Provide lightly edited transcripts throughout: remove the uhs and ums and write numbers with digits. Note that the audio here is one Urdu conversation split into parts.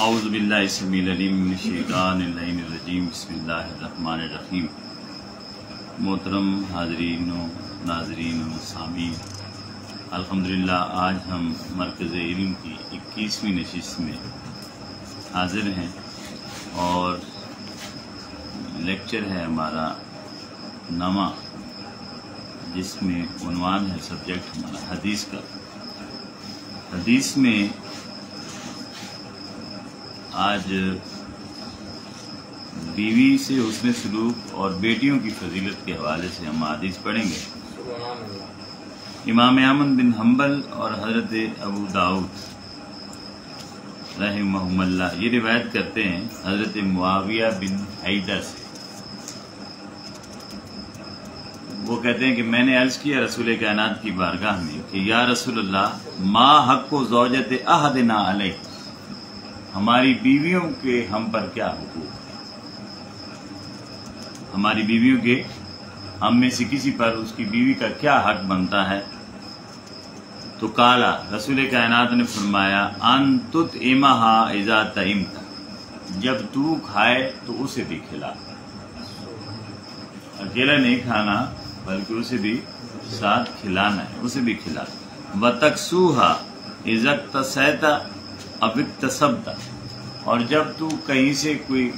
اعوذ باللہ السمیع العلیم من الشیطان اللعین الرجیم بسم اللہ الرحمن الرحیم۔ محترم حاضرین و ناظرین و سامعین، الحمدللہ آج ہم مرکز علم کی 21ویں نشست میں حاضر ہیں اور لیکچر ہے ہمارا نامہ، جس میں عنوان ہے سبجیکٹ ہمارا حدیث کا۔ حدیث میں آج بیوی سے حسن سلوک اور بیٹیوں کی فضیلت کے حوالے سے ہم حدیث پڑھیں گے۔ امام احمد بن حنبل اور حضرت ابو داؤد رحمہم اللہ یہ روایت کرتے ہیں حضرت معاویہ بن حیدہ سے۔ وہ کہتے ہیں کہ میں نے عرض کیا رسول کائنات کی بارگاہ میں کہ یا رسول اللہ، ما حق و زوجت احدنا علیہ، ہماری بیویوں کے ہم پر کیا حقوق ہیں، ہماری بیویوں کے ہم میں سے کسی پر اس کی بیوی کا کیا حق بنتا ہے؟ تو کالا رسول کائنات نے فرمایا ان تطعمھا اذا طعمت، جب تو کھائے تو اسے بھی کھلا، اکیلا نہیں کھانا بلکہ اسے بھی ساتھ کھلانا ہے، اسے بھی کھلا۔ وتکسوھا اذا اکتسیت اب اکتسبت، اور جب تو کہیں سے کوئی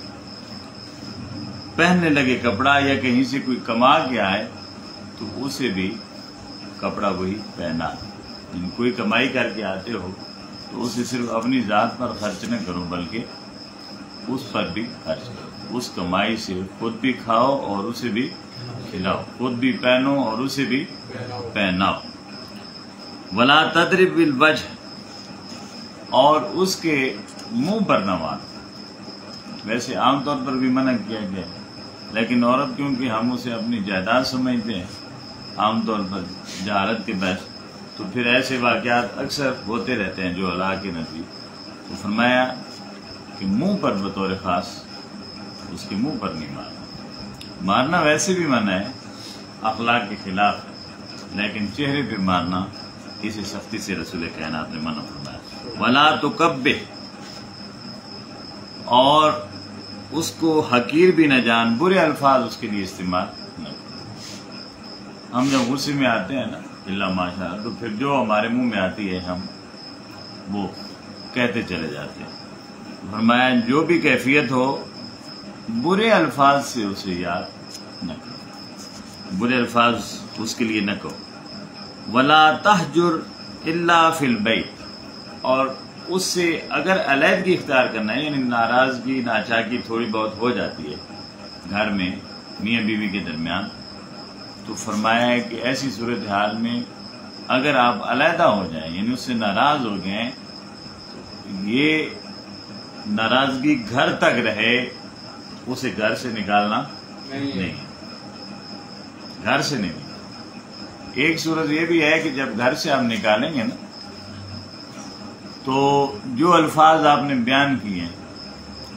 پہننے لگے کپڑا یا کہیں سے کوئی کما کے آئے تو اسے بھی کپڑا وہی پہنا۔ کوئی کمائی کر کے آتے ہو تو اسے صرف اپنی ذات پر خرچ نہ کرو بلکہ اس پر بھی خرچ کرو، اس کمائی سے خود بھی کھاؤ اور اسے بھی کھلاؤ، خود بھی پہنو اور اسے بھی پہناؤ۔ ولا تضرب بالوجہ، اور اس کے منہ پر نہ مار۔ ویسے عام طور پر بھی منع کیا گیا ہے، لیکن عورت کیونکہ ہم اسے اپنی جائیداد سمجھتے ہیں عام طور پر جہالت کے بحث، تو پھر ایسے واقعات اکثر ہوتے رہتے ہیں جو اللہ کے نبی۔ تو فرمایا کہ منہ پر بطور خاص اس کے منہ پر نہیں مارنا۔ مارنا ویسے بھی منع ہے، اخلاق کے خلاف ہے، لیکن چہرے پہ مارنا اسے سختی سے رسول کائنات نے منع فرمایا۔ ولا تکبہ، اور اس کو حقیر بھی نہ جان، برے الفاظ اس کے لیے استعمال نہ کرو۔ ہم جب غصے میں آتے ہیں نا اللہ ماشاء اللہ، تو پھر جو ہمارے منہ میں آتی ہے ہم وہ کہتے چلے جاتے ہیں۔ فرمایا جو بھی کیفیت ہو برے الفاظ سے اسے یاد نہ کرو، برے الفاظ اس کے لیے نہ کہو۔ ولا تہجر الا فی البیت، اور اس سے اگر علیحدگی اختیار کرنا ہے، یعنی ناراضگی ناچاکی تھوڑی بہت ہو جاتی ہے گھر میں میاں بیوی کے درمیان، تو فرمایا ہے کہ ایسی صورتحال میں اگر آپ علیحدہ ہو جائیں، یعنی اس سے ناراض ہو گئے، تو یہ ناراضگی گھر تک رہے، اسے گھر سے نکالنا نہیں، گھر سے نہیں۔ ایک صورت یہ بھی ہے کہ جب گھر سے آپ نکالیں گے نا، تو جو الفاظ آپ نے بیان کیے ہیں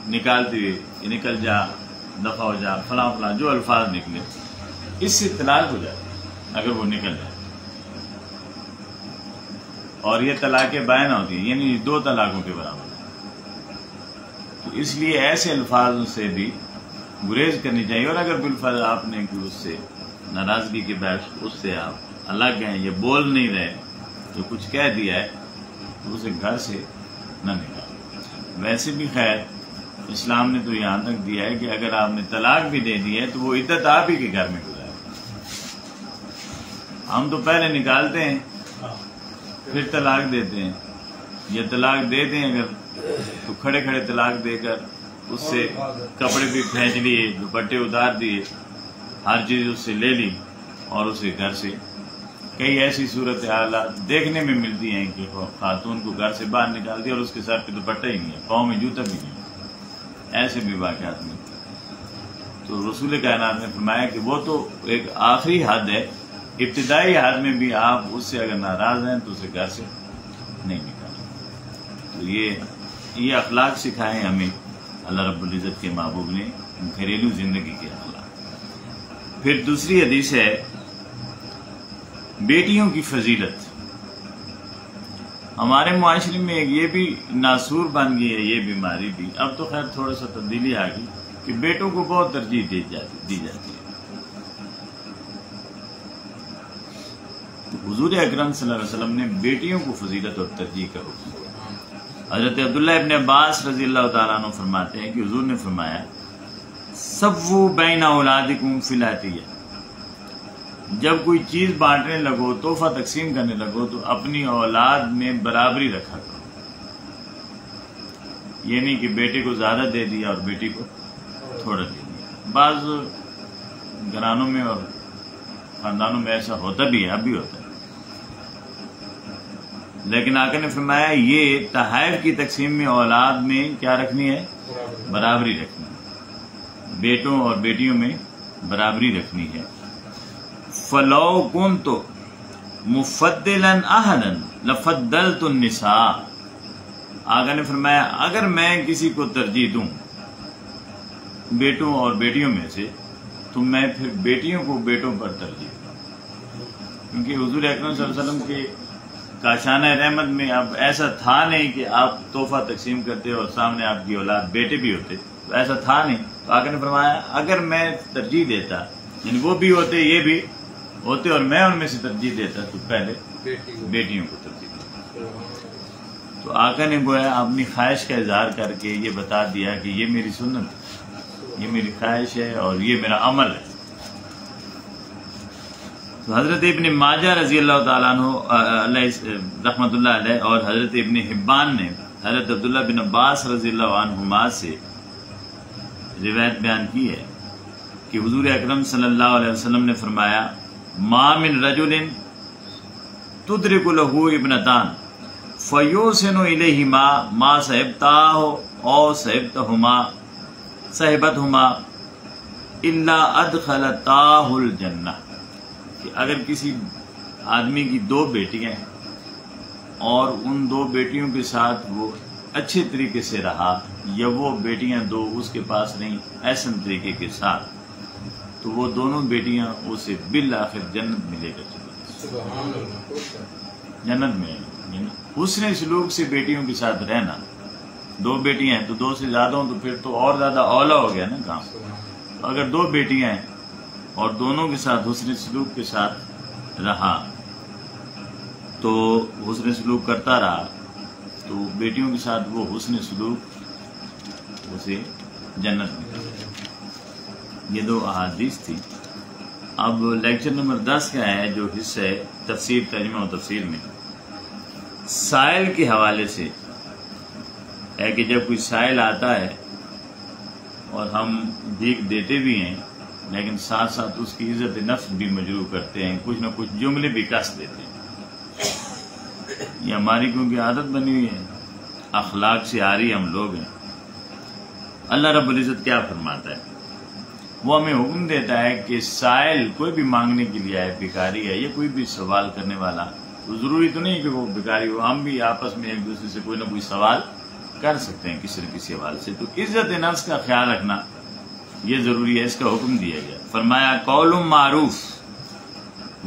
نکالتے ہوئے کہ نکل جا، دفع ہو جا، فلاں فلاں جو الفاظ نکلے، اس سے طلاق ہو جائے اگر وہ نکل جائے، اور یہ طلاق بائنہ ہوتی ہے، یعنی 2 طلاقوں کے برابر ہے۔ تو اس لیے ایسے الفاظ سے بھی گریز کرنی چاہیے، اور اگر بالفرض آپ نے کہ اس سے ناراضگی کے باعث اس سے آپ الگ ہیں، یہ بول نہیں رہے، جو کچھ کہہ دیا ہے، تو اسے گھر سے نہ نکالیں۔ ویسے بھی خیر اسلام نے تو یہاں تک دیا ہے کہ اگر آپ نے طلاق بھی دے دی ہے تو وہ عدت آپ ہی کے گھر میں گزارے۔ ہم تو پہلے نکالتے ہیں پھر طلاق دیتے ہیں، یا طلاق دے دیں اگر تو کھڑے کھڑے طلاق دے کر اس سے کپڑے بھی پھینچ لیے، دوپٹے اتار دیے، ہر چیز اس سے لے لی، اور اسے گھر سے کئی ایسی صورت حالات دیکھنے میں ملتی ہیں کہ خاتون کو گھر سے باہر نکال دیا اور اس کے سر پہ دوپٹہ ہی نہیں ہے، پاؤں میں جوتا بھی نہیں ہے، ایسے بھی واقعات ملتے ہیں۔ تو رسول کائنات نے فرمایا کہ وہ تو ایک آخری حد ہے، ابتدائی حد میں بھی آپ اس سے اگر ناراض ہیں تو اسے گھر سے نہیں نکالیں۔ تو یہ اخلاق سکھائے ہمیں اللہ رب العزت کے محبوب نے، گھریلو زندگی کے اخلاق۔ پھر دوسری حدیث ہے بیٹیوں کی فضیلت۔ ہمارے معاشرے میں ایک یہ بھی ناسور بن گئی ہے یہ بیماری بھی، اب تو خیر تھوڑا سا تبدیلی آ گئی کہ بیٹوں کو بہت ترجیح دی جاتی ہے۔ حضور اکرم صلی اللہ علیہ وسلم نے بیٹیوں کو فضیلت اور ترجیح کا حکم دیا۔ حضرت عبداللہ ابن عباس رضی اللہ تعالیٰ عنہ فرماتے ہیں کہ حضور نے فرمایا سووا بین اولادکم فی العطیہ، جب کوئی چیز بانٹنے لگو، تحفہ تقسیم کرنے لگو تو اپنی اولاد میں برابری رکھا کرو، یہ نہیں کہ بیٹے کو زیادہ دے دیا اور بیٹی کو تھوڑا دے دیا۔ بعض گھرانوں میں اور خاندانوں میں ایسا ہوتا بھی ہے، اب بھی ہوتا ہے، لیکن آقا نے فرمایا یہ تحائف کی تقسیم میں اولاد میں کیا رکھنی ہے؟ برابری رکھنی ہے، بیٹوں اور بیٹیوں میں برابری رکھنی ہے۔ فلو کنت مفضلا احدا لفضلت النساء، آقا نے فرمایا اگر میں کسی کو ترجیح دوں بیٹوں اور بیٹیوں میں سے تو میں پھر بیٹیوں کو بیٹوں پر ترجیح دوں، کیونکہ حضور اکرم صلی اللہ علیہ وسلم کے کاشانہ رحمت میں اب ایسا تھا نہیں کہ آپ تحفہ تقسیم کرتے اور سامنے آپ کی اولاد بیٹے بھی ہوتے، تو ایسا تھا نہیں، تو آقا نے فرمایا اگر میں ترجیح دیتا، یعنی وہ بھی ہوتے یہ بھی ہوتے اور میں ان میں سے ترجیح دیتا تو پہلے بیٹیوں کو ترجیح دیتا۔ تو آقا نے گویا اپنی خواہش کا اظہار کر کے یہ بتا دیا کہ یہ میری سنت ہے، یہ میری خواہش ہے اور یہ میرا عمل ہے۔ تو حضرت ابن ماجہ رضی اللہ تعالیٰ عنہ رحمۃ اللہ علیہ اور حضرت ابن حبان نے حضرت عبداللہ بن عباس رضی اللہ عنہما سے روایت بیان کی ہے کہ حضور اکرم صلی اللہ علیہ وسلم نے فرمایا ما من رجل تدرک له ابنتان فیحسن الیہما ما صحبتاہ او صحبتہما الا ادخلتاہ الجنہ، کہ اگر کسی آدمی کی دو بیٹیاں ہیں اور ان دو بیٹیوں کے ساتھ وہ اچھے طریقے سے رہا یا وہ بیٹیاں دو اس کے پاس رہیں احسن طریقے کے ساتھ، تو وہ دونوں بیٹیاں اسے بالآخر جنت میں لے کر چلی، جنت میں حسن سلوک سے بیٹیوں کے ساتھ رہنا۔ دو بیٹیاں ہیں تو دو سے زیادہ ہوں تو پھر تو اور زیادہ اولا ہو گیا نا کام۔ تو اگر دو بیٹیاں ہیں اور دونوں کے ساتھ حسن سلوک کے ساتھ رہا تو حسن سلوک کرتا رہا تو بیٹیوں کے ساتھ وہ حسن سلوک اسے جنت میں۔ یہ دو احادیث تھی۔ اب لیکچر نمبر 10 کا ہے جو حصہ ہے تفسیر ترجمہ و تفسیر میں، سائل کے حوالے سے ہے کہ جب کوئی سائل آتا ہے اور ہم بھیک دیتے بھی ہیں لیکن ساتھ ساتھ اس کی عزت نفس بھی مجروح کرتے ہیں، کچھ نہ کچھ جملے بھی کس دیتے ہیں، یہ ہماری کیونکہ عادت بنی ہوئی ہے، اخلاق سے آ رہی ہم لوگ ہیں۔ اللہ رب العزت کیا فرماتا ہے؟ وہ ہمیں حکم دیتا ہے کہ سائل کوئی بھی مانگنے کے لیے آئے، بھکاری ہے یا کوئی بھی سوال کرنے والا، تو ضروری تو نہیں کہ وہ بھکاری ہو، ہم بھی آپس میں ایک دوسرے سے کوئی نہ کوئی سوال کر سکتے ہیں کسی نہ کسی حوالے سے۔ تو عزت نفس کا خیال رکھنا یہ ضروری ہے، اس کا حکم دیا گیا۔ فرمایا قول معروف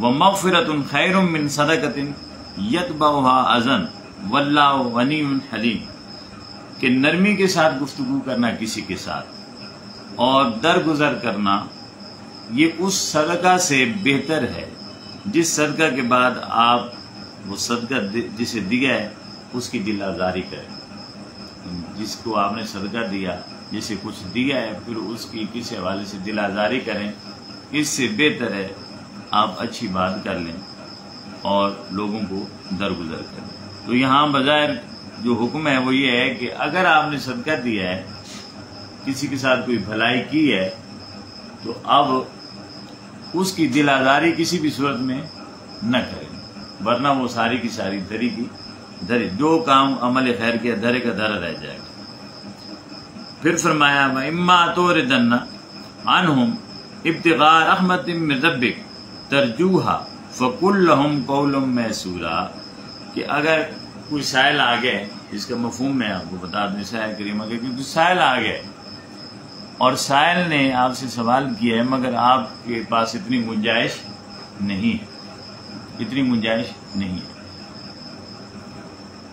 ومغفرۃ خیر من صدقۃ یتبعها اذى واللہ غنی حلیم، کہ نرمی کے ساتھ گفتگو کرنا کسی کے ساتھ اور درگزر کرنا یہ اس صدقہ سے بہتر ہے جس صدقہ کے بعد آپ وہ صدقہ جسے دیا ہے اس کی دل آزاری کریں۔ جس کو آپ نے صدقہ دیا، جسے کچھ دیا ہے، پھر اس کی کسی حوالے سے دل آزاری کریں، اس سے بہتر ہے آپ اچھی بات کر لیں اور لوگوں کو درگزر کریں۔ تو یہاں بظاہر جو حکم ہے وہ یہ ہے کہ اگر آپ نے صدقہ دیا ہے، کسی کے ساتھ کوئی بھلائی کی ہے، تو اب اس کی دل آزاری کسی بھی صورت میں نہ کریں، ورنہ وہ ساری کی ساری دھری کی دھری، جو کام عمل خیر کیا دھرے کا دھرا رہ جائے گا۔ پھر فرمایا اما تُوردن عنہم ابتغاء رحمت من ربک ترجوہا فقل لہم قولا میسورا، کہ اگر کوئی سائل آ گئے، جس کا مفہوم میں آپ کو بتا دیں سائل کریمہ کے، کیونکہ سائل آ گئے اور سائل نے آپ سے سوال کیا ہے مگر آپ کے پاس اتنی گنجائش نہیں ہے،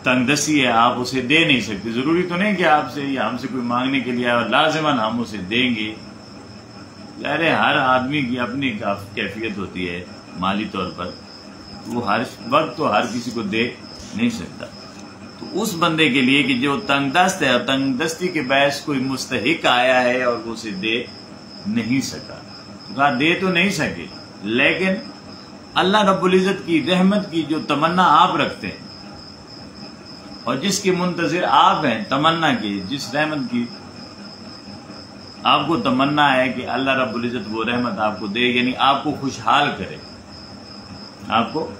تنگ دستی ہے، آپ اسے دے نہیں سکتے. ضروری تو نہیں کہ آپ سے یا ہم سے کوئی مانگنے کے لیے آئے اور لازماً ہم اسے دیں گے. ظاہر ہر آدمی کی اپنی کیفیت ہوتی ہے مالی طور پر، وہ ہر وقت تو ہر کسی کو دے نہیں سکتا. تو اس بندے کے لیے کہ جو تنگ دست ہے اور تنگ دستی کے باعث کوئی مستحق آیا ہے اور وہ اسے دے نہیں سکا، کہا دے تو نہیں سکے، لیکن اللہ رب العزت کی رحمت کی جو تمنا آپ رکھتے ہیں اور جس کے منتظر آپ ہیں تمنا کی، جس رحمت کی آپ کو تمنا ہے کہ اللہ رب العزت وہ رحمت آپ کو دے، یعنی آپ کو خوشحال کرے، آپ کو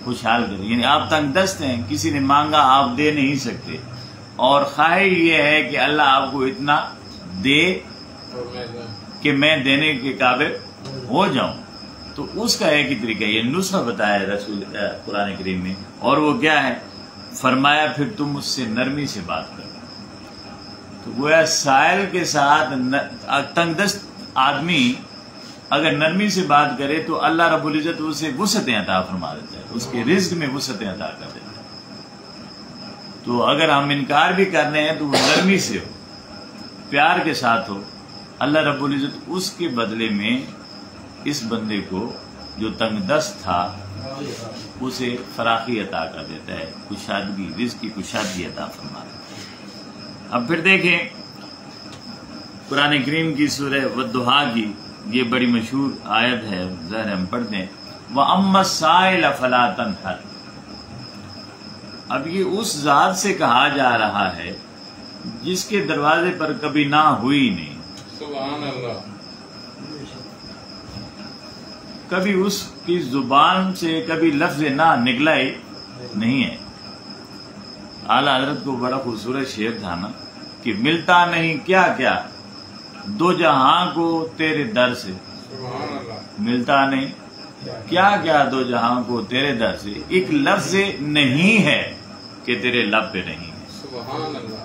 خوشحال کرے. یعنی آپ تنگ دست ہیں، کسی نے مانگا آپ دے نہیں سکتے، اور خواہش یہ ہے کہ اللہ آپ کو اتنا دے کہ میں دینے کے قابل ہو جاؤں. تو اس کا ایک ہی طریقہ یہ نسخہ بتایا رسول قرآن کریم میں، اور وہ کیا ہے؟ فرمایا پھر تم اس سے نرمی سے بات کرو. تو گویا سائل کے ساتھ تنگ دست آدمی اگر نرمی سے بات کرے تو اللہ رب العزت اسے وسعتیں عطا فرما دیتا ہے، اس کے رزق میں وسعتیں عطا کر دیتا ہے. تو اگر ہم انکار بھی کر رہے ہیں تو وہ نرمی سے ہو، پیار کے ساتھ ہو. اللہ رب العزت اس کے بدلے میں اس بندے کو جو تنگ دست تھا اسے فراخی عطا کر دیتا ہے، کشادگی، رزق کی کشادگی عطا فرما دیتا ہے. اب پھر دیکھیں قرآن کریم کی سورہ والضحیٰ کی یہ بڑی مشہور آیت ہے، ظاہر ہم پڑھتے ہیں وَأَمَّا السَّائِلَ فَلَا تَنْهَرْ. اب یہ اس ذات سے کہا جا رہا ہے جس کے دروازے پر کبھی نہ ہوئی نہیں، سبحان اللہ، کبھی اس کی زبان سے کبھی لفظ نہ نکلا ہی نہیں ہے. اعلیٰ حضرت کو بڑا خوبصورت شعر تھا نا کہ ملتا نہیں کیا کیا دو جہاں کو تیرے در سے، سبحان اللہ، ملتا نہیں کیا کیا دو جہاں کو تیرے در سے، ایک لفظ نہیں ہے کہ تیرے لب پہ نہیں ہے، سبحان اللہ،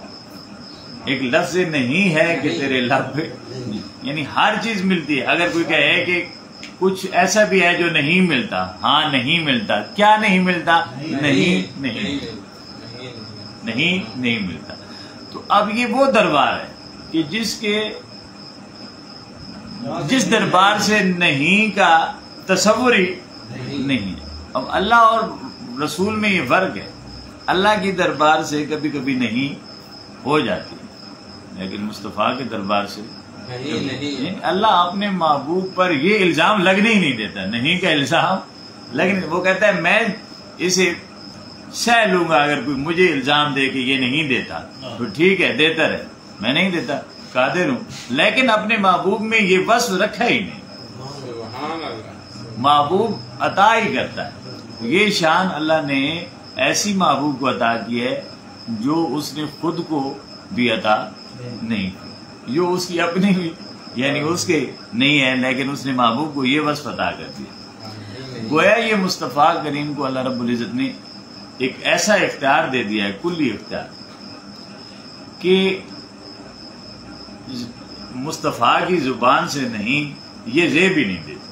ایک لفظ نہیں ہے کہ تیرے لب پہ، یعنی ہر چیز ملتی ہے. اگر کوئی کہے کہ کچھ ایسا بھی ہے جو نہیں ملتا، ہاں نہیں ملتا، کیا نہیں ملتا؟ نہیں ملتا. تو اب یہ وہ دربار ہے کہ جس دربار سے نہیں کا تصور ہی نہیں ہے. اب اللہ اور رسول میں یہ فرق ہے، اللہ کی دربار سے کبھی کبھی نہیں ہو جاتی لیکن مصطفیٰ کے دربار سے نہیں. اللہ اپنے محبوب پر یہ الزام لگنے ہی نہیں دیتا، نہیں کا الزام لگنے. وہ کہتا ہے میں اسے سہ لوں گا، اگر کوئی مجھے الزام دے کہ یہ نہیں دیتا تو ٹھیک ہے دیتا رہے، میں نہیں دیتا، قادر ہوں. لیکن اپنے محبوب میں یہ وصف رکھا ہی نہیں، سبحان اللہ، محبوب عطا ہی کرتا ہے. یہ شان اللہ نے ایسی محبوب کو عطا کی ہے جو اس نے خود کو بھی عطا نہیں کی، جو اس کی اپنی بھی یعنی اس کے نہیں ہے، لیکن اس نے محبوب کو یہ وصف عطا کر دیا. گویا یہ مصطفیٰ کریم کو اللہ رب العزت نے ایک ایسا اختیار دے دیا ہے، کلی اختیار، کہ مصطفیٰ کی زبان سے نہیں یہ زیب بھی نہیں دیتی.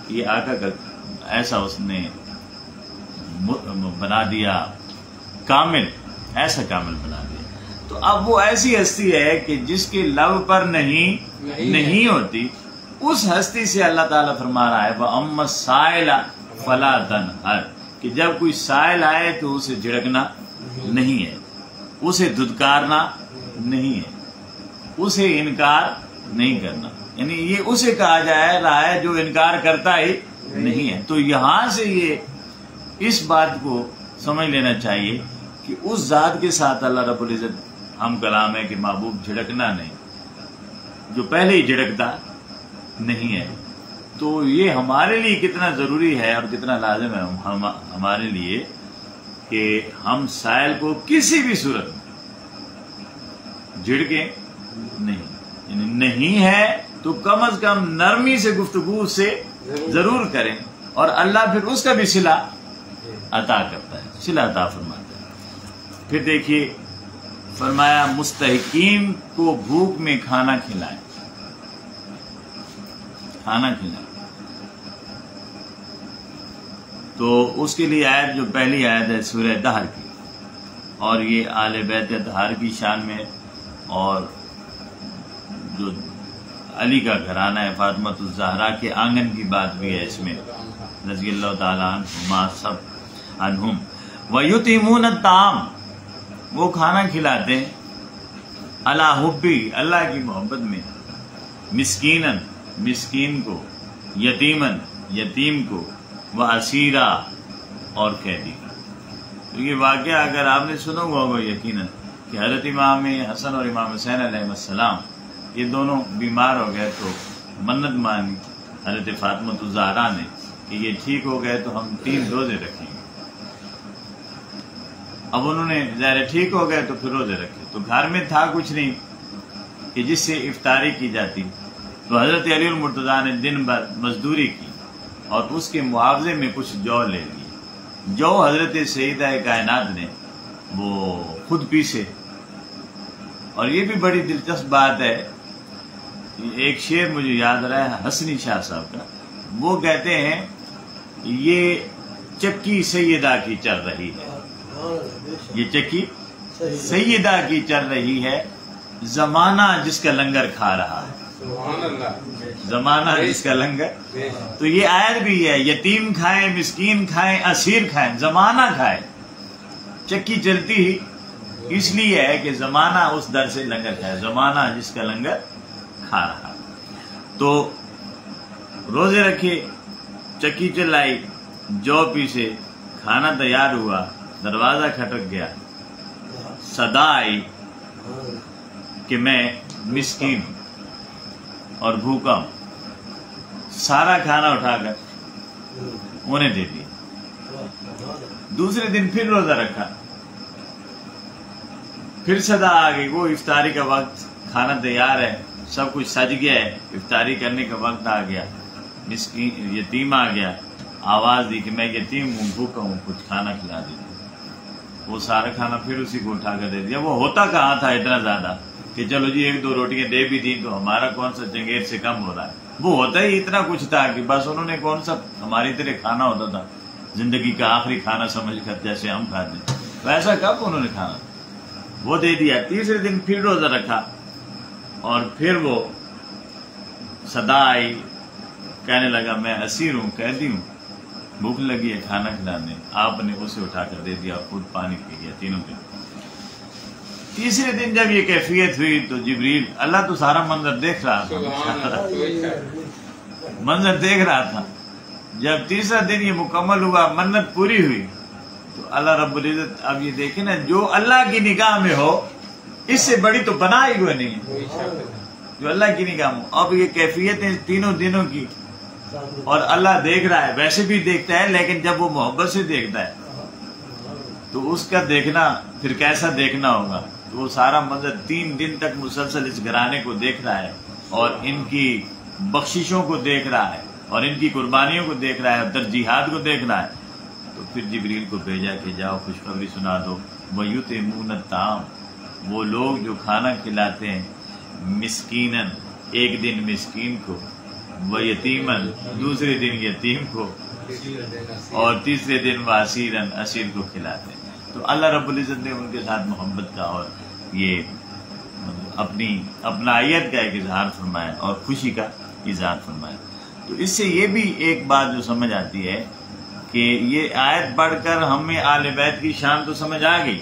یہ آقا کا ایسا اس نے بنا دیا کامل، ایسا کامل بنا دیا. تو اب وہ ایسی ہستی ہے کہ جس کے لب پر نہیں ہوتی، اس ہستی سے اللہ تعالیٰ فرما رہا ہے وَأَمَّا السَّائِلَ فَلَا تَنْهَرْ، کہ جب کوئی سائل آئے تو اسے جھڑکنا نہیں ہے، اسے دھتکارنا نہیں ہے، اسے انکار نہیں کرنا. یعنی یہ اسے کہا جا رہا ہے جو انکار کرتا ہی نہیں ہے. تو یہاں سے یہ اس بات کو سمجھ لینا چاہیے کہ اس ذات کے ساتھ اللہ رب العزت ہم کلام ہے کہ محبوب جھڑکنا نہیں، جو پہلے ہی جھڑکتا نہیں ہے. تو یہ ہمارے لیے کتنا ضروری ہے اور کتنا لازم ہے ہمارے لیے کہ ہم سائل کو کسی بھی صورت میں جھڑکیں نہیں، یعنی نہیں ہے تو کم از کم نرمی سے گفتگو سے ضرور کریں، اور اللہ پھر اس کا بھی صلہ عطا کرتا ہے، صلہ عطا فرماتا ہے. پھر دیکھیے فرمایا مستحقین کو بھوک میں کھانا کھلائیں، کھانا کھلائیں. تو اس کے لیے آیت جو پہلی آیت ہے سورہ دہر کی، اور یہ آل بیت اطہار کی شان میں، اور جو علی کا گھرانہ ہے فاطمۃ الزہرا کے آنگن کی بات بھی ہے اس میں، رضی اللہ تعالیٰ عنہما سب عنہم۔ وَيُطْعِمُونَ الطَّعَامَ، وہ کھانا کھلاتے ہیں، علی حبی، اللہ کی محبت میں، مسکیناً، مسکین کو، یتیماً، یتیم کو، واسیرا، اور قیدی کو۔ تو یہ واقعہ اگر آپ نے سنا ہوا ہوگا یقیناً کہ حضرت امام حسن اور امام حسین علیہ السلام یہ دونوں بیمار ہو گئے تو منت مانی حضرت فاطمۃ الزہرا نے کہ یہ ٹھیک ہو گئے تو ہم 3 روزے رکھیں گے۔ اب انہوں نے ظاہر ٹھیک ہو گئے تو پھر روزے رکھے، تو گھر میں تھا کچھ نہیں کہ جس سے افطاری کی جاتی، تو حضرت علی المرتضیٰ نے دن بھر مزدوری کی اور اس کے معاوضے میں کچھ جو لے لیے، جو حضرت سیدہ کائنات نے وہ خود پیسے۔ اور یہ بھی بڑی دلچسپ بات ہے، ایک شعر مجھے یاد رہا ہے حسنی شاہ صاحب کا، وہ کہتے ہیں یہ چکی سیدہ کی چل رہی ہے، یہ چکی سیدہ کی چل رہی ہے، زمانہ جس کا لنگر کھا رہا ہے، سبحان اللہ، زمانہ جس کا لنگر۔ تو یہ آیت بھی ہے، یتیم کھائیں، مسکین کھائیں، اسیر کھائیں، زمانہ کھائے۔ چکی چلتی ہی اس لیے ہے کہ زمانہ اس در سے لنگر کھائے، زمانہ جس کا لنگر کھا رہا۔ تو روزے رکھے، چکی چلائی، جو پیسے، کھانا تیار ہوا، دروازہ کھٹک گیا، صدا آئی کہ میں مسکین ہوں اور بھوکا ہوں، سارا کھانا اٹھا کر انہیں دے دیا۔ دوسرے دن پھر روزہ رکھا، پھر صدا آ گئی، وہ افطاری کا وقت، کھانا تیار ہے، سب کچھ سج گیا ہے، افطاری کرنے کا وقت آ گیا، مسکین یتیم آ گیا، آواز دی کہ میں یتیم ہوں، بھوکا ہوں، کچھ کھانا کھلا دیجیے۔ وہ سارا کھانا پھر اسی کو اٹھا کر دے دیا۔ وہ ہوتا کہاں تھا اتنا زیادہ کہ چلو جی 1-2 روٹیاں دے بھی دیں تو ہمارا کون سا چنگیز سے کم ہو رہا ہے، وہ ہوتا ہی اتنا کچھ تھا کہ بس انہوں نے کون سا ہماری طرح کھانا ہوتا تھا زندگی کا آخری کھانا سمجھ کر، جیسے ہم کھاتے ہیں ویسا کب انہوں نے کھانا وہ دے دیا۔ تیسرے دن پھر روزہ رکھا اور پھر وہ صدا آئی، کہنے لگا میں اسیر ہوں، قیدی ہوں، بھوک لگی ہے، کھانا کھلانے۔ آپ نے اسے اٹھا کر دے دیا اور خود پانی پی گیا تینوں دن۔ تیسرے دن جب یہ کیفیت ہوئی تو جبریل، اللہ تو سارا منظر دیکھ رہا تھا، منظر دیکھ رہا تھا۔ جب تیسرا دن یہ مکمل ہوا، منت پوری ہوئی، تو اللہ رب العزت، اب یہ دیکھیں نا، جو اللہ کی نگاہ میں ہو اس سے بڑی تو بنا ہی کوئی نہیں ہے، جو اللہ کی نگاہ میں۔ اب یہ کیفیتیں تینوں دنوں کی، اور اللہ دیکھ رہا ہے، ویسے بھی دیکھتا ہے لیکن جب وہ محبت سے دیکھتا ہے تو اس کا دیکھنا پھر کیسا دیکھنا ہوگا۔ تو وہ سارا منظر 3 دن تک مسلسل اس گھرانے کو دیکھ رہا ہے اور ان کی بخششوں کو دیکھ رہا ہے اور ان کی قربانیوں کو دیکھ رہا ہے اور ترجیحات کو دیکھ رہا ہے۔ تو پھر جبریل کو بھیجا کہ جاؤ خوشخبری سنا دو، وَيُطْعِمُونَ الطَّعَامَ، وہ لوگ جو کھانا کھلاتے ہیں، مسکیناً، ایک دن مسکین کو، وَيَتِیمًا، دوسرے دن یتیم کو، اور تیسرے دن وَأَسِیرًا، اسیر کو کھلاتے ہیں۔ تو اللہ رب العزت نے ان کے ساتھ محبت کا اور یہ اپنائیت کا ایک اظہار فرمایا اور خوشی کا اظہار فرمایا۔ تو اس سے یہ بھی ایک بات جو سمجھ آتی ہے کہ یہ آیت پڑھ کر ہمیں آل بیت کی شان تو سمجھ آ گئی،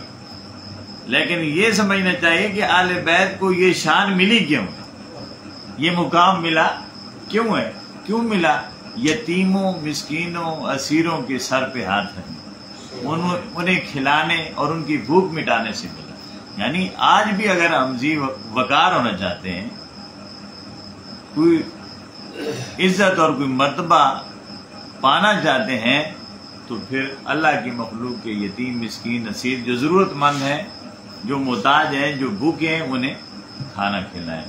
لیکن یہ سمجھنا چاہیے کہ آل بیت کو یہ شان ملی کیوں، یہ مقام ملا کیوں ہے، کیوں ملا؟ یتیموں، مسکینوں، اسیروں کے سر پہ ہاتھ رکھنے، انہیں کھلانے اور ان کی بھوک مٹانے سے ملا۔ یعنی آج بھی اگر ہم وقار ہونا چاہتے ہیں، کوئی عزت اور کوئی مرتبہ پانا چاہتے ہیں، تو پھر اللہ کی مخلوق کے یتیم، مسکین، اسیر، جو ضرورت مند ہیں، جو محتاج ہیں، جو بھوکے ہیں، انہیں کھانا کھلائیں،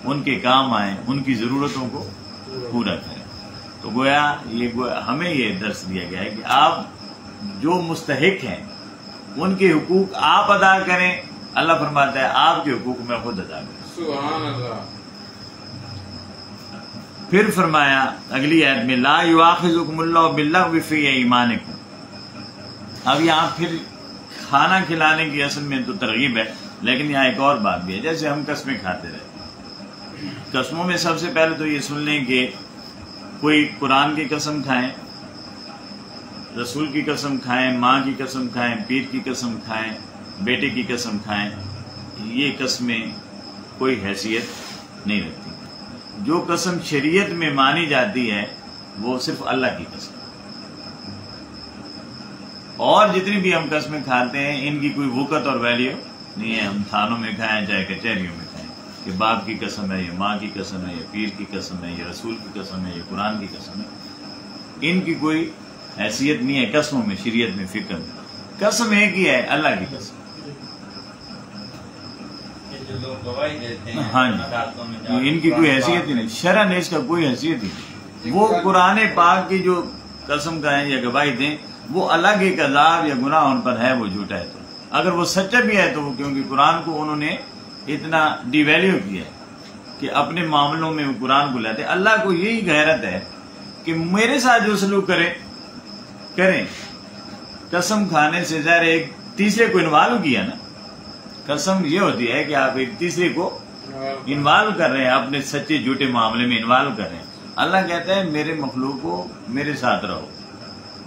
ان کے کام آئیں، ان کی ضرورتوں کو پورا کریں۔ تو گویا ہمیں یہ درس دیا گیا ہے کہ آپ جو مستحق ہیں ان کے حقوق آپ ادا کریں، اللہ فرماتا ہے آپ کے حقوق میں خود ادا کریں۔ سبحان اللہ۔ پھر فرمایا اگلی آیت میں، لا یؤاخذکم اللہ باللغو فی ایمانکم، اب یہاں پھر کھانا کھلانے کی اصل میں تو ترغیب ہے، لیکن یہاں ایک اور بات بھی ہے. جیسے ہم قسمیں کھاتے رہے، قسموں میں سب سے پہلے تو یہ سن لیں کہ کوئی قرآن کی قسم کھائیں، رسول کی قسم کھائیں، ماں کی قسم کھائیں، پیر کی قسم کھائیں، بیٹے کی قسم کھائیں، یہ قسمیں کوئی حیثیت نہیں رکھتی. جو قسم شریعت میں مانی جاتی ہے وہ صرف اللہ کی قسم. اور جتنی بھی ہم قسمیں کھاتے ہیں ان کی کوئی وقت اور ویلیو نہیں ہے. ہم تھانوں میں کھائیں چاہے کچہریوں میں کھائیں، کہ باپ کی قسم ہے، یہ ماں کی قسم ہے، یہ پیر کی قسم ہے، یہ رسول کی قسم ہے، یہ قرآن کی قسم ہے، ان کی کوئی حیثیت نہیں ہے قسموں میں، شریعت میں، فقہ میں. قسم ایک ہی ہے، اللہ کی قسم. ہاں جی، ان کی کوئی حیثیت ہی نہیں، شرعاً اس کا کوئی حیثیت ہی نہیں. وہ قرآن پاک کی جو قسم کہیں یا گواہی دیں وہ الگ ایک عذاب یا گناہ ان پر ہے، وہ جھوٹا ہے. تو اگر وہ سچا بھی ہے تو وہ کیونکہ قرآن کو انہوں نے اتنا ڈی ویلیو کیا ہے کہ اپنے معاملوں میں وہ قرآن کو لاتے. اللہ کو یہی غیرت ہے کہ میرے ساتھ جو سلوک کریں. قسم کھانے سے ظاہر ایک تیسرے کو انوالو کیا نا. قسم یہ ہوتی ہے کہ آپ ایک تیسرے کو انوالو کر رہے ہیں، اپنے سچے جھوٹے معاملے میں انوالو کر رہے ہیں. اللہ کہتا ہے میرے مخلوق کو میرے ساتھ رہو،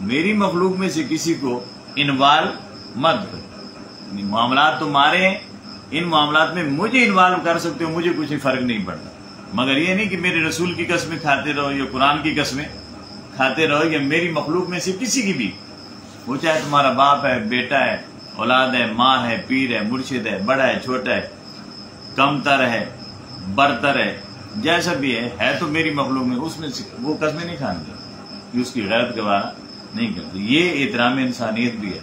میری مخلوق میں سے کسی کو انوالو مت کرو. معاملات تمہارے ہیں، ان معاملات میں مجھے انوالو کر سکتے ہو، مجھے کچھ فرق نہیں پڑتا. مگر یہ نہیں کہ میرے رسول کی قسمیں کھاتے رہو یا قرآن کی قسمیں کھاتے رہو یا میری مخلوق میں سے کسی کی بھی، وہ چاہے تمہارا باپ ہے، بیٹا ہے، اولاد ہے، ماں ہے، پیر ہے، مرشد ہے، بڑا ہے، چھوٹا ہے، کم تر ہے، برتر ہے، جیسا بھی ہے تو میری مخلوق میں، اس میں سے وہ قسمیں نہیں کھانی چاہیے، اس کی غیرت گوارا نہیں کرتی. یہ احترام انسانیت بھی ہے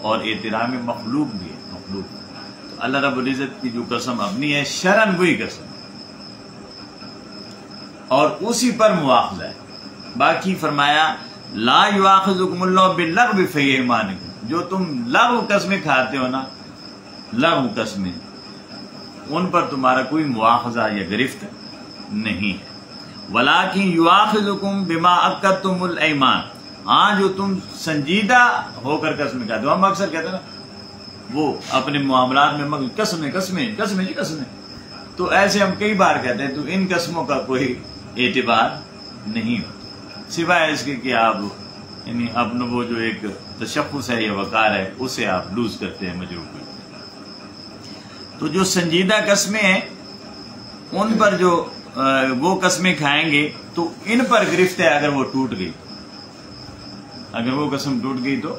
اور احترام مخلوق بھی ہے. مخلوق تو اللہ رب العزت کی جو قسم اپنی ہے شرعاً وہی قسم اور اسی پر مواخذہ ہے. باقی فرمایا لا یؤاخذکم اللہ باللغو فی ایمانکم، جو تم لغو قسمیں کھاتے ہو نا، لغو قسمیں، ان پر تمہارا کوئی مواخذہ یا گرفت نہیں ہے. ولیکن یؤاخذکم بما عقدتم الایمان، ہاں جو تم سنجیدہ ہو کر قسمیں کھاتے ہو. ہم اکثر کہتے ہیں نا وہ اپنے معاملات میں قسمیں قسمیں قسمیں جی قسمیں، تو ایسے ہم کئی بار کہتے ہیں. تو ان قسموں کا کوئی اعتبار نہیں ہوتا سوائے اس کے کہ آپ یعنی اپنا وہ جو ایک تشخص ہے یا وقار ہے اسے آپ لوز کرتے ہیں مجروح. تو جو سنجیدہ قسمیں ہیں ان پر جو وہ قسمیں کھائیں گے تو ان پر گرفت ہے. اگر وہ ٹوٹ گئی، اگر وہ قسم ٹوٹ گئی تو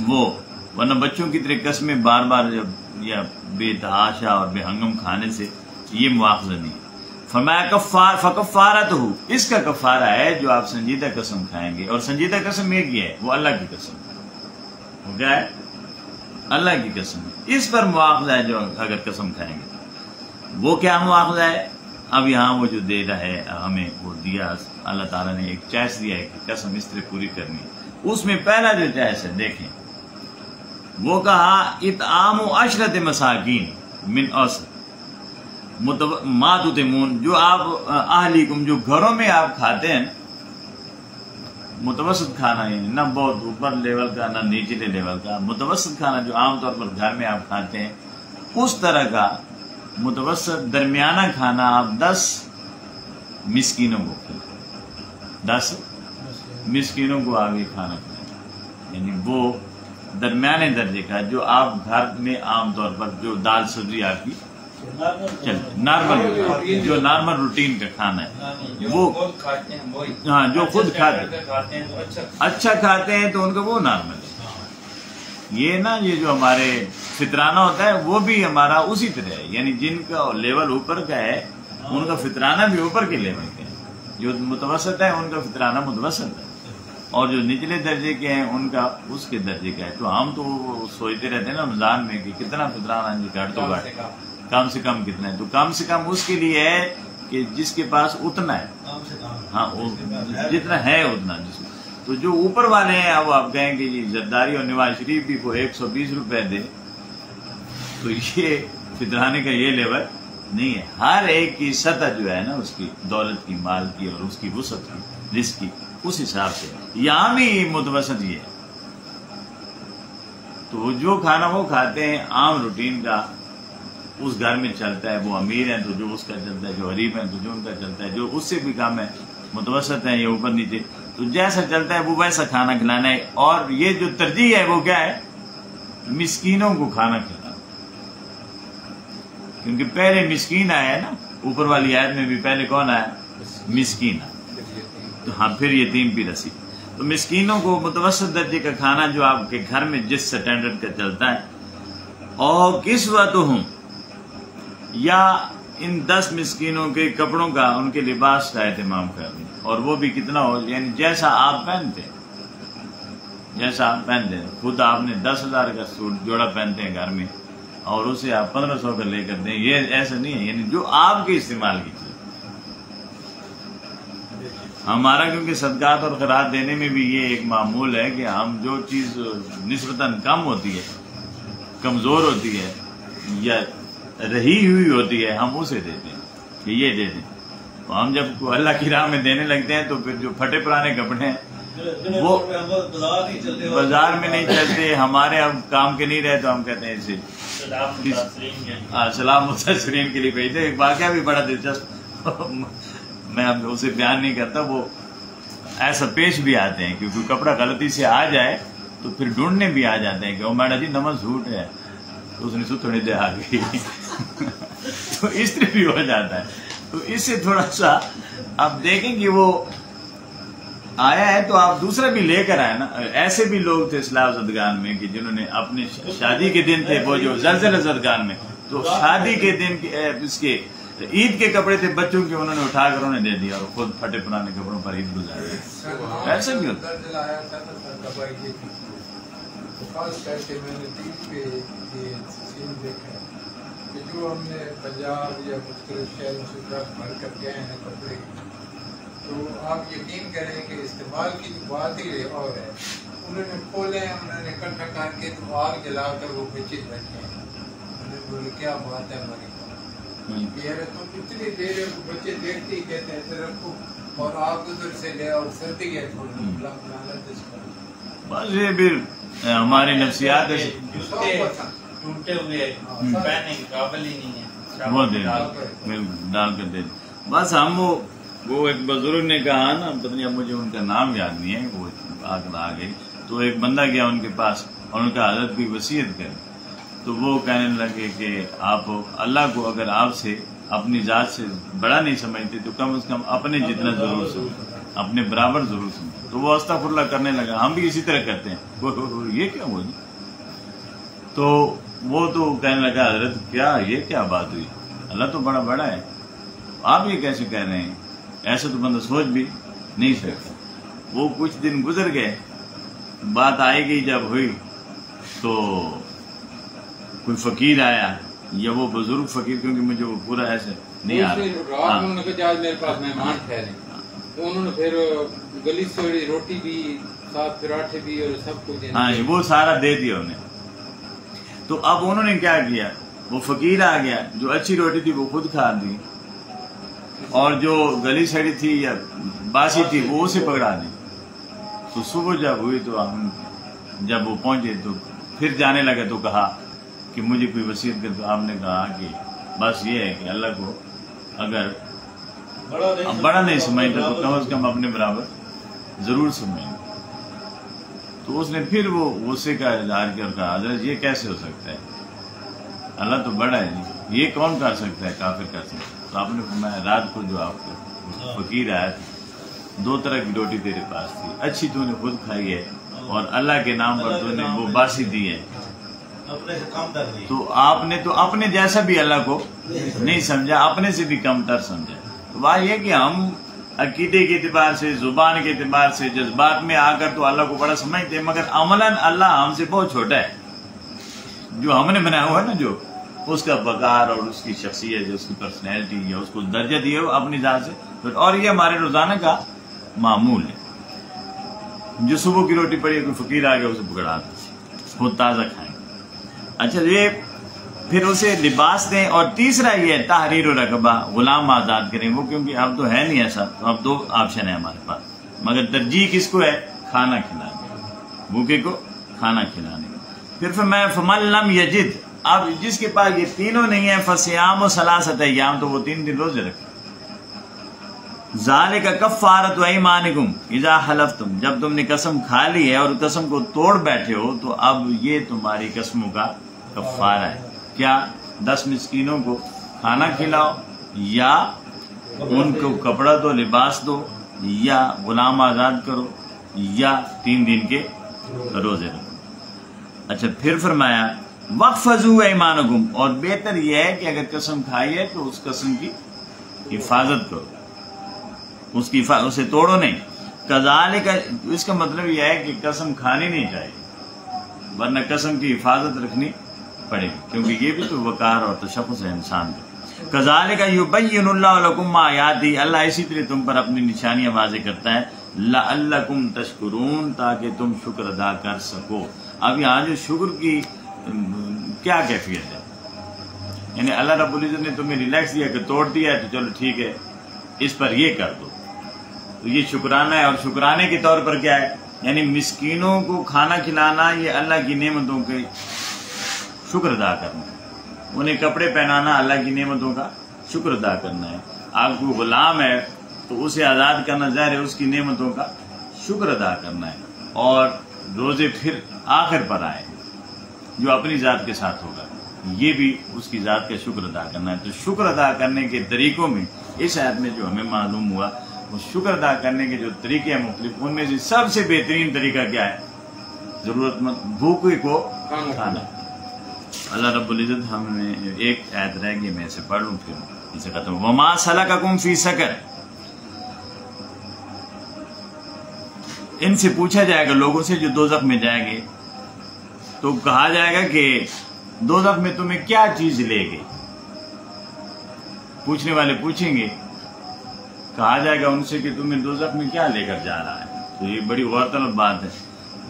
وہ، ورنہ بچوں کی طرح قسمیں بار بار جب یا بے تحاشا اور بے ہنگم کھانے سے یہ مواخذہ نہیں. فرمایا فکفارتہ، اس کا کفارہ ہے جو آپ سنجیدہ قسم کھائیں گے. اور سنجیدہ قسم ایک ہی ہے، وہ اللہ کی قسم ہے. کیا ہے؟ اللہ کی قسم ہے. اس پر مواخذہ ہے جو اگر قسم کھائیں گے. وہ کیا مواخذہ ہے؟ اب یہاں وہ جو دے رہا ہے ہمیں، وہ دیا اللہ تعالیٰ نے ایک چائس دیا ہے کہ قسم اس طرح پوری کرنی ہے. اس میں پہلا جو چائس ہے دیکھیں، وہ کہا اطعام 10 مساکین من اوسط ما تطعمون، جو آپ اہلیکم، جو گھروں میں آپ کھاتے ہیں، متوسط کھانا ہے، نہ بہت اوپر لیول کا نہ نیچلے لیول کا، متوسط کھانا جو عام طور پر گھر میں آپ کھاتے ہیں اس طرح کا متوسط درمیانہ کھانا آپ 10 مسکینوں کو کھلائیں. 10 مسکینوں کو آپ یہ کھانا کھلائیں، یعنی وہ درمیانے درجے کا جو آپ گھر میں عام طور پر جو دال سبزی آپ کی نارمل، جو نارمل روٹین کا کھانا ہے وہ، ہاں جو خود کھاتے ہیں اچھا کھاتے ہیں تو ان کا وہ نارمل ہے. یہ نا یہ جو ہمارے فطرانہ ہوتا ہے وہ بھی ہمارا اسی طرح ہے، یعنی جن کا لیول اوپر کا ہے ان کا فطرانہ بھی اوپر کے لیول کا ہے، جو متوسط ہے ان کا فطرانہ متوسط ہے، اور جو نچلے درجے کے ہیں ان کا اس کے درجے کا ہے. تو ہم تو سوچتے رہتے ہیں نا رمضان میں کہ کتنا فطرانہ گھٹ تو گھٹ، کم سے کم کتنا ہے. تو کم سے کم اس کے لیے ہے کہ جس کے پاس اتنا ہے، ہاں جتنا ہے اتنا. تو جو اوپر والے ہیں اب آپ کہیں کہ یہ زرداری اور نواز شریف بھی کو 120 روپے دے، تو یہ فطرانے کا یہ لیول نہیں ہے. ہر ایک کی سطح جو ہے نا اس کی دولت کی، مال کی اور اس کی وسعت کی، رزق کی، اس حساب سے. یہاں بھی متوسط یہ ہے تو جو کھانا وہ کھاتے ہیں عام روٹین کا اس گھر میں چلتا ہے. وہ امیر ہیں تو جو اس کا چلتا ہے، جو غریب ہیں تو جو ان کا چلتا ہے، جو اس سے بھی کم ہے، متوسط ہیں یا اوپر نیچے، تو جیسا چلتا ہے وہ ویسا کھانا کھلانا ہے. اور یہ جو ترجیح ہے وہ کیا ہے؟ مسکینوں کو کھانا کھلانا. کیونکہ پہلے مسکین آیا ہے نا، اوپر والی آیت میں بھی پہلے کون آیا؟ مسکین آیا. تو ہاں پھر یتیم بھی رسی. تو مسکینوں کو متوسط درجے کا کھانا جو آپ کے گھر میں جس سٹینڈرڈ کا چلتا ہے، اور کس وقت ہوں یا ان 10 مسکینوں کے کپڑوں کا، ان کے لباس کا اہتمام کریں، اور وہ بھی کتنا ہو، یعنی جیسا آپ پہنتے ہیں. خود آپ نے 10,000 کا سوٹ جوڑا پہنتے ہیں گھر میں، اور اسے آپ 1500 کا لے کر دیں، یہ ایسا نہیں ہے. یعنی جو آپ کے استعمال کی چیز. ہمارا کیونکہ صدقات اور خیرات دینے میں بھی یہ ایک معمول ہے کہ ہم جو چیز نسبتاً کم ہوتی ہے، کمزور ہوتی ہے یا رہی ہوئی ہوتی ہے، ہم اسے دیتے ہیں کہ یہ دے دیں. تو ہم جب اللہ کی راہ میں دینے لگتے ہیں تو پھر جو پھٹے پرانے کپڑے ہیں وہ بازار میں نہیں چلتے، ہمارے اب کام کے نہیں رہے، تو ہم کہتے ہیں اسے سلام متاثرین کے لیے بھیجتے. ایک واقعہ بھی بڑا دلچسپ، میں اب اسے بیان نہیں کرتا، وہ ایسا پیش بھی آتے ہیں کہ کوئی کپڑا غلطی سے آ جائے تو پھر ڈھونڈنے بھی آ جاتے ہیں کہ وہ میڈم جی نماز جھوٹ ہے، تو اس نے سو تھوڑی دیر آ گئی. تو اس طرح بھی ہو جاتا ہے. تو اس سے تھوڑا سا آپ دیکھیں کہ وہ آیا ہے تو آپ دوسرا بھی لے کر آئے نا. ایسے بھی لوگ تھے اصلاح زدگان میں کہ جنہوں نے اپنے شادی کے دن تھے، وہ جو زلزلہ زدگان میں، تو شادی کے دن اس کے عید کے کپڑے تھے بچوں کے، انہوں نے اٹھا کر انہیں دے دیا اور خود پھٹے پرانے کپڑوں پر عید گزار. ایسا بھی ہوتا جو ہم نے پنجاب یا مختلف شہروں سے ٹرک بھر کر گئے ہیں کپڑے، تو آپ یقین کریں کہ استعمال کی جو بات ہی اور ہے. انہوں نے کھولے، انہوں نے اکٹھا کر کے تو آگ جلا کر وہ بچے بیٹھے ہیں. انہوں نے بولے کیا بات ہے ہماری، تو اتنی دیر بچے دیکھتے ہی کہتے ہیں رکھو، اور آپ ادھر سے لے اور سردی ہے بس. یہ بھی ہماری نفسیات ٹوٹے ہوئے پہننے کے قابل ہی نہیں ہے، وہ دے ڈال کر دے. بس ہم وہ ایک بزرگ نے کہا نا، پتہ نہیں اب مجھے ان کا نام یاد نہیں ہے، وہ آ گئی. تو ایک بندہ گیا ان کے پاس اور ان کا حضرت کی وصیت کرے. تو وہ کہنے لگے کہ آپ اللہ کو اگر آپ سے اپنی ذات سے بڑا نہیں سمجھتے تو کم از کم اپنے جتنا ضرور سمجھیں، اپنے برابر ضرور سمجھیں. تو وہ استغفر اللہ کرنے لگا. ہم بھی اسی طرح کرتے ہیں، یہ کیا ہوا جی؟ تو وہ تو کہنے لگا حضرت کیا یہ کیا بات ہوئی، اللہ تو بڑا بڑا ہے، آپ یہ کیسے کہہ رہے ہیں؟ ایسا تو بندہ سوچ بھی نہیں سکتا. وہ کچھ دن گزر گئے، بات آئے گی جب ہوئی تو کوئی فقیر آیا، یا وہ بزرگ فقیر، کیونکہ مجھے وہ پورا ایسے نہیں آ رہا. انہوں نے کہا آج میرے پاس مہمان ٹھہرے، تو انہوں نے پھر گلی سے روٹی بھی ساتھ پراٹھے بھی اور سب کچھ، ہاں وہ سارا دے دیا انہیں. تو اب انہوں نے کیا کیا، وہ فقیر آ گیا، جو اچھی روٹی تھی وہ خود کھا دی، اور جو گلی سڑی تھی یا باسی تھی وہ اسے پکڑا دی. تو صبح جب ہوئی تو ہم جب وہ پہنچے تو پھر جانے لگے تو کہا کہ مجھے کوئی وصیت کر. تو آپ نے کہا کہ بس یہ ہے کہ اللہ کو اگر بڑا نہیں سمجھتا تو کم از کم اپنے برابر ضرور سمجھیں. تو اس نے پھر وہ غصے کا اظہار کیا اور کہا حضرت یہ کیسے ہو سکتا ہے، اللہ تو بڑا ہے جی، یہ کون کر سکتا ہے، کافر کر سکتا ہے. تو آپ نے فرمایا رات کو جو آپ کو فقیر آیا تھا، 2 طرح کی روٹی تیرے پاس تھی، اچھی تو نے خود کھائی ہے اور اللہ کے نام پر تو نے وہ باسی دی ہے. تو آپ نے تو اپنے جیسا بھی اللہ کو نہیں سمجھا، اپنے سے بھی کم تر سمجھا. تو بات یہ کہ ہم عقیدے کے اعتبار سے، زبان کے اعتبار سے، جذبات میں آ کر تو اللہ کو بڑا سمجھتے ہیں، مگر عملاً اللہ ہم سے بہت چھوٹا ہے. جو ہم نے بنایا ہوا ہے نا، جو اس کا وقار اور اس کی شخصیت، جو اس کی پرسنالٹی یا اس کو درجہ دیے ہو اپنی ذات سے، اور یہ ہمارے روزانہ کا معمول ہے. جو صبح کی روٹی پڑی، کوئی فقیر آ گیا اسے پکڑا دیں، خود تازہ کھائیں. اچھا یہ پھر اسے لباس دیں. اور تیسرا یہ ہے تحریر و رقبہ، غلام آزاد کریں. وہ کیونکہ اب تو ہے نہیں ایسا، تو اب 2 آپشن ہے ہمارے پاس، مگر ترجیح کس کو ہے؟ کھانا کھلانے، بھوکے کو کھانا کھلانے. پھر فرمایا فمن لم یجد، اب جس کے پاس یہ تینوں نہیں ہے فصیام و ثلاثۃ ایام، تو وہ 3 دن روزے رکھے. ذالک کفارۃ ایمانکم اذا حلفتم، جب تم نے قسم کھا لی ہے اور قسم کو توڑ بیٹھے ہو تو اب یہ تمہاری قسموں کا کفارہ ہے. کیا؟ 10 مسکینوں کو کھانا کھلاؤ، یا ان کو کپڑا دو، لباس دو، یا غلام آزاد کرو، یا 3 دن کے روزے رکھو. اچھا پھر فرمایا وَاحْفَظُوا أَيْمَانَكُمْ، اور بہتر یہ ہے کہ اگر قسم کھائی ہے تو اس قسم کی حفاظت کرو، اسے توڑو نہیں. کذالک، اس کا مطلب یہ ہے کہ قسم کھانی نہیں چاہیے، ورنہ قسم کی حفاظت رکھنی پڑے گی، کیونکہ یہ بھی تو وقار اور تشخص ہے انسان کا. کذالک یبین اللہ لکم آیاتی، اللہ اسی طرح تم پر اپنی نشانیاں واضح کرتا ہے. لعلکم تشکرون، تاکہ تم شکر ادا کر سکو. اب یہاں جو شکر کی کیا کیفیت ہے، یعنی اللہ رب العزت نے تمہیں ریلیکس دیا کہ توڑ دیا ہے تو چلو ٹھیک ہے اس پر یہ کر دو، تو یہ شکرانہ ہے. اور شکرانے کے طور پر کیا ہے، یعنی مسکینوں کو کھانا کھلانا، یہ اللہ کی نعمتوں کے شکر ادا کرنا ہے. انہیں کپڑے پہنانا اللہ کی نعمتوں کا شکر ادا کرنا ہے. آپ کو غلام ہے تو اسے آزاد کرنا ظاہر ہے اس کی نعمتوں کا شکر ادا کرنا ہے. اور روزے پھر آخر پر آئے جو اپنی ذات کے ساتھ ہوگا، یہ بھی اس کی ذات کا شکر ادا کرنا ہے. تو شکر ادا کرنے کے طریقوں میں اس آیت میں جو ہمیں معلوم ہوا، وہ شکر ادا کرنے کے جو طریقے ہیں مختلف، ان میں سے سب سے بہترین طریقہ کیا ہے، ضرورت مند بھوکے کو کھانا. اللہ رب العزت ہمیں ایک آیت رہ گئی، میں اسے پڑھ لوں پھر اسے ختم. وما سلککم فی سقر، ان سے پوچھا جائے گا لوگوں سے جو دوزخ میں جائیں گے، تو کہا جائے گا کہ دوزخ میں تمہیں کیا چیز لے گئی. پوچھنے والے پوچھیں گے، کہا جائے گا ان سے کہ تمہیں دوزخ میں کیا لے کر جا رہا ہے. تو یہ بڑی غور طلب بات ہے.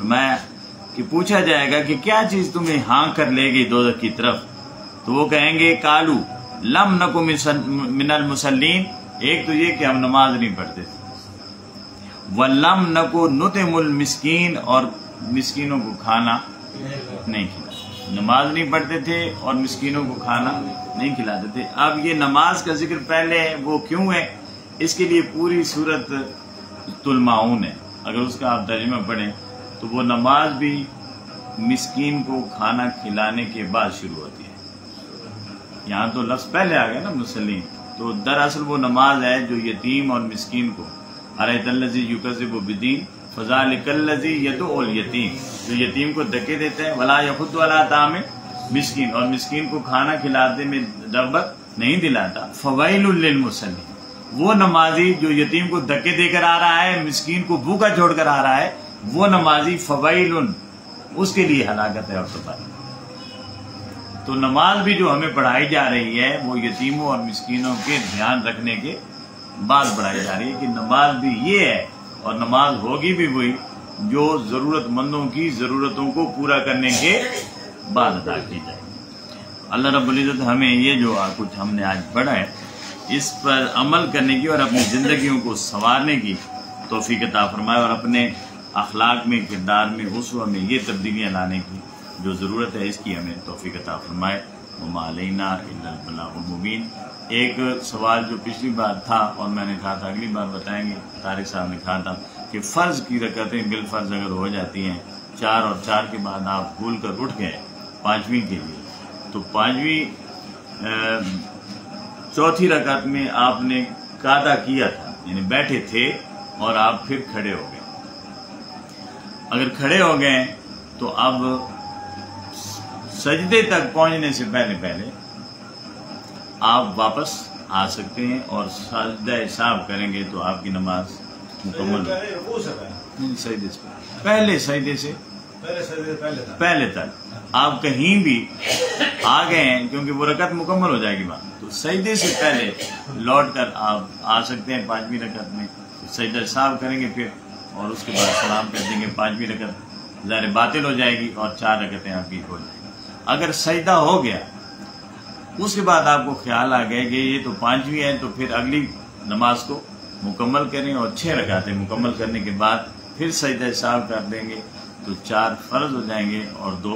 میں کہ پوچھا جائے گا کہ کیا چیز تمہیں ہانک کر لے گئی دوزخ کی طرف، تو وہ کہیں گے قالو لم نکو من المصلین، ایک تو یہ کہ ہم نماز نہیں پڑھتے تھے، وَلَمْ نَكُ نُطْعِمُ الْمِسْكِينَ، اور مسکینوں کو کھانا نہیں کھلاتے. نماز نہیں پڑھتے تھے اور مسکینوں کو کھانا نہیں کھلاتے تھے. اب یہ نماز کا ذکر پہلے ہے، وہ کیوں ہے؟ اس کے لیے پوری سورت الماعون ہے. اگر اس کا آپ ترجمہ پڑھیں تو وہ نماز بھی مسکین کو کھانا کھلانے کے بعد شروع ہوتی ہے. یہاں تو لفظ پہلے آ گیا نا مسلم، تو دراصل وہ نماز ہے جو یتیم اور مسکین کو، ارأیت الذی یکذب بالدین فذلک الذی یدعو الیتیم، جو یتیم کو دھکے دیتے ہیں، ولا یحض علی طعام مسکین، اور مسکین کو کھانا کھلاتے میں رغبت نہیں دلاتا. فویل للمصلین، وہ نمازی جو یتیم کو دھکے دے کر آ رہا ہے، مسکین کو بھوکا چھوڑ کر آ رہا ہے، وہ نمازی فویل، اس کے لیے ہلاکت ہے اور تباہی. تو نماز بھی جو ہمیں پڑھائی جا رہی ہے وہ یتیموں اور مسکینوں کے دھیان رکھنے کے بعد پڑھائی جا رہی ہے کہ نماز بھی یہ ہے، اور نماز ہوگی بھی وہی جو ضرورت مندوں کی ضرورتوں کو پورا کرنے کے بعد ادا کی جائے. اللہ رب العزت ہمیں یہ جو کچھ ہم نے آج پڑھا ہے اس پر عمل کرنے کی اور اپنی زندگیوں کو سنوارنے کی توفیق عطا فرمائے، اور اپنے اخلاق میں، کردار میں، اسوہ میں یہ تبدیلیاں لانے کی جو ضرورت ہے اس کی ہمیں توفیق عطا فرمائے. وما علینا الا البلاغ المبین. ایک سوال جو پچھلی بار تھا اور میں نے کہا تھا اگلی بار بتائیں گے، طارق صاحب نے کہا تھا کہ فرض کی رکعتیں بالفرض اگر ہو جاتی ہیں 4 اور 4 کے بعد آپ بھول کر اٹھ گئے 5ویں کے لیے، تو 5ویں چوتھی رکعت میں آپ نے قعدہ کیا تھا، یعنی بیٹھے تھے اور آپ پھر کھڑے ہو گئے. اگر کھڑے ہو گئے تو اب سجدے تک پہنچنے سے پہلے آپ واپس آ سکتے ہیں اور سجدہ صاحب کریں گے تو آپ کی نماز مکمل سجدے سے پہلے تک آپ کہیں بھی آ گئے ہیں، کیونکہ وہ رکعت مکمل ہو جائے گی بعد، تو سجدے سے پہلے لوٹ کر آپ آ سکتے ہیں 5ویں رکعت میں. سجدہ صاحب کریں گے پھر، اور اس کے بعد سلام کر دیں گے. 5ویں رکعت ظاہر باطل ہو جائے گی اور 4 رکعتیں آپ کی ہو جائیں گی. اگر سجدہ ہو گیا اس کے بعد آپ کو خیال آ گیا کہ یہ تو 5ویں ہے، تو پھر اگلی نماز کو مکمل کریں اور 6 رکعتیں مکمل کرنے کے بعد پھر سجدہ صاحب کر دیں گے، تو 4 فرض ہو جائیں گے اور 2